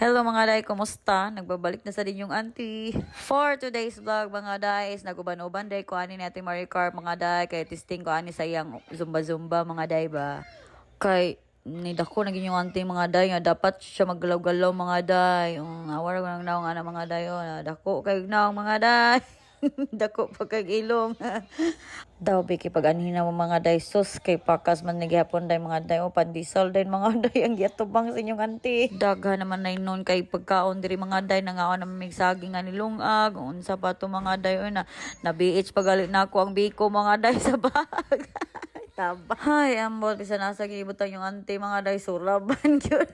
Hello mga day, kumusta? Nagbabalik na sa din yung auntie. For today's vlog mga day is naguban-uban day ko ani natin Maricar mga day. Kaya testing ko ani sa iyang zumba-zumba mga day ba. Kay nidako naging yung auntie mga day nga dapat siya maggalaw-galaw mga day. Awar ko nang naong ana mga day. Dako kay naong mga day. Dako pa kag ilong. Daw biki pag anhina mo mga day sus kay pakas man nagihapon day mga day o pandisal day mga day ang giyatubang sa inyong auntie. Dagha naman na nun kay pagkaon diri mga day nangaon na mig saging nga nilungag unsa pa to mga day o na BH pagalit na ako ang biko mga day sa bag. Taba. Hay ambot bisa nasa gibutang yung auntie mga day suraban gyud.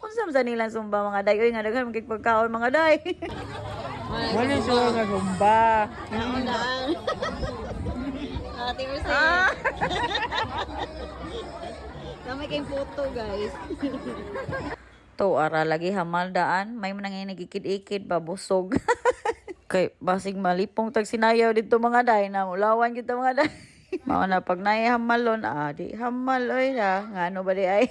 Unsa man sa nilang sumba mga day oy nga daghan magig pagkaon mga day. Wala siya nga rumba. Ate Mercedes. Kami kayong photo, guys. To ara lagi hamal daan may manang nagikid-ikid babusog. Kay basig malipong tag sinayaw dito mga day na ulawan kita mga day. Mao na pag hamalon di hamal oy na ngano ba di ay.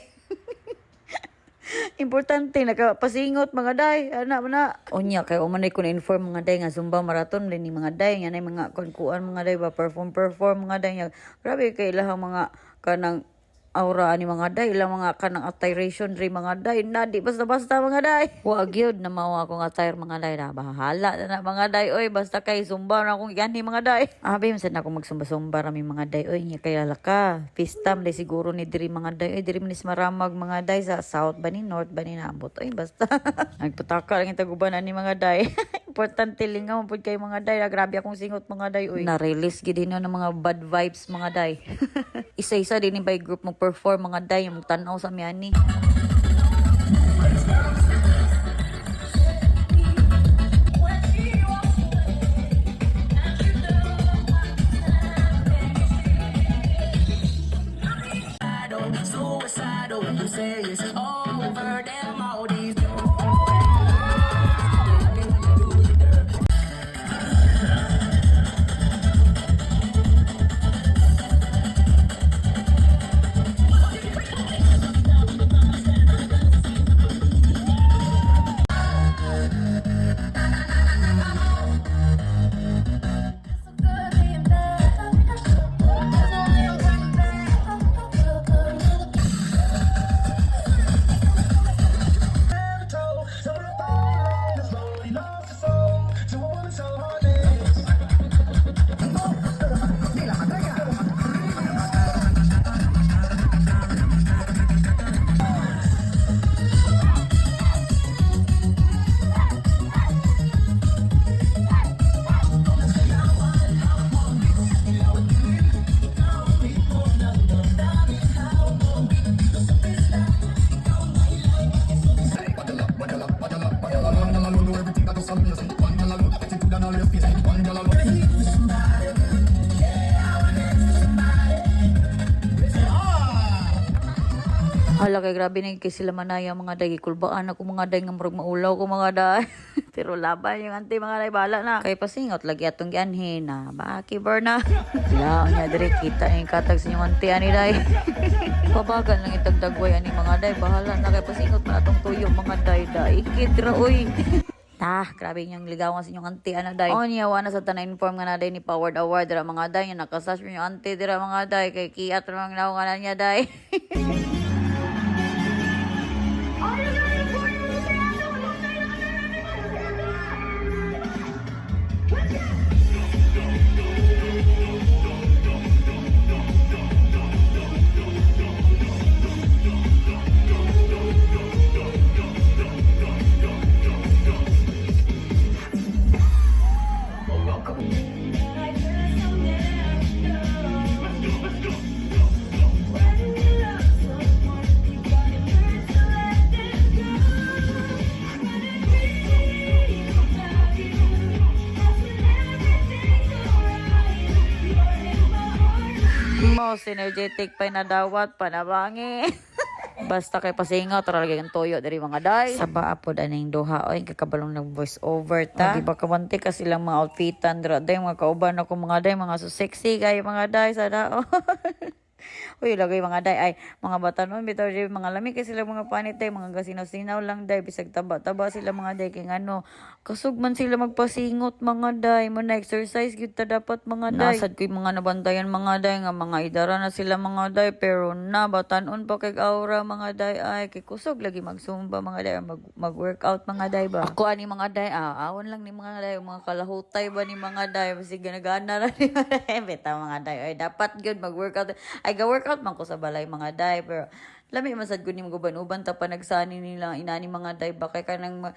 Importante nakapasingot mga day ana na unya kay umanay ko na inform mga day nga zumba marathon din ni mga day nga nay mga kunkuan mga day ba perform mga day nga grabe kay ilahang mga kanang aura ani mga day ilang mga kanang attiration diri mga day na di basta-basta mga day wa gyud na mao akong attire mga day na bahala na mga day oy basta kay zumba na akong gani mga day abi man sad na akong magsumba-sumba rami mga day oy nya kay laka pistam day siguro ni diri mga day oy diri manis maramag mga day sa south ba ni north ba ni naabot oy basta nagpataka lang taguban ani mga day importante lingaw pud kay mga day grabe akong singot mga day oy na release gid ng mga bad vibes mga day isa-isa din by group mo perform mga day yung tanaw sa miyani. Suicidal, you say it's over, damn all these. Hala kay grabe na kay sila manaya mga day kulbaan ako mga day nga murag maulaw ko mga day pero laban yung auntie mga day bala na kay pasingot lagi atong gianhin na baki burna la nya dire kita yung katag sa inyong auntie ani day pabagan lang itagdagway ani mga day bahala na kay pasingot man atong tuyo mga day ikit ra oy. Grabe niyang ligawan sa inyong auntie ana day. Niyawa na sa tanan inform nga na day ni Powered Award dira mga day nga nakasash yung auntie dira mga day kay kiat ra mga naungan niya day. Most energetic pa na dawat panabangi. Basta kay pasingaw talaga yung toyo diri mga day. Sa baapod aning duha oy kakabalong nag voice over ta. Di ba kawanti ka silang mga outfitan dra day mga kauban ako mga day mga so sexy kay mga day sa daon. Uy, lagay mga day ay mga bata noon bitaw day mga lami kay sila mga panit day mga gasinaw-sinaw lang day bisag taba-taba sila mga day kay ano kasug man sila magpasingot mga day mo na exercise gyud ta dapat mga day. Nasad ko yung mga nabantayan mga day nga mga idara na sila mga day pero na batanon pa kay aura mga day ay kay kusog lagi magsumba mga day mag-workout mga day ba. Ako ani mga day awon lang ni mga day mga kalahutay ba ni mga day sige nagana ra ni mga day bitaw mga day ay dapat gyud mag-workout ay ga-workout man ko sa balay mga day pero lami masad ko ni mga uban-uban ta pa nagsani nila inani mga day ba kay kanang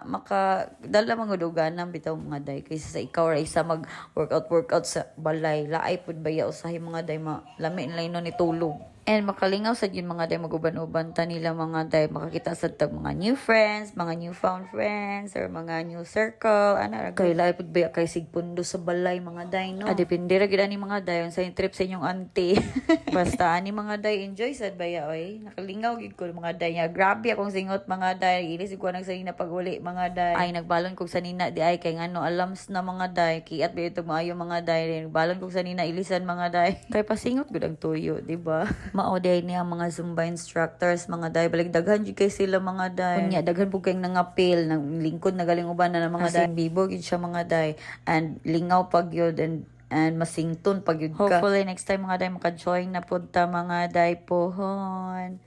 makadala mga duganang bitaw mga day kaysa sa ikaw ra isa mag workout sa balay laay pud baya usahay mga day lami nila no ni tulog. And makalingaw sa yun mga day maguban-uban ta nila mga day makakita sa tag mga new friends, mga newfound friends or mga new circle ana ra kay laay pud baya kay sigpundo sa balay mga day no. Depende ra gid ani mga day sa trip sa inyong auntie. Basta ani mga day enjoy sad baya oy. Nakalingaw gid ko mga day nga grabe akong singot mga day ilis ko nang sa ina pag-uli mga day. Ay nagbalon kog sa nina di ay kay ngano alams na mga day kiat ba ito maayo mga day nagbalon kog sa nina ilisan mga day. Kay pasingot gud ang tuyo, di ba? Mao day niya mga Zumba instructors mga day balik daghan jud kay sila mga day. Kunya daghan pug kay nangapil nang lingkod nagaling uban na mga day. Bibo gid siya mga day and lingaw pag yun and masington pag yun ka. Hopefully next time mga day maka-join na pud ta mga day pohon.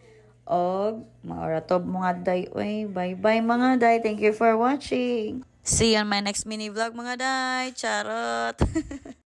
Og maoratob mga day. Uy, bye-bye mga day. Thank you for watching. See you on my next mini vlog mga day. Charot.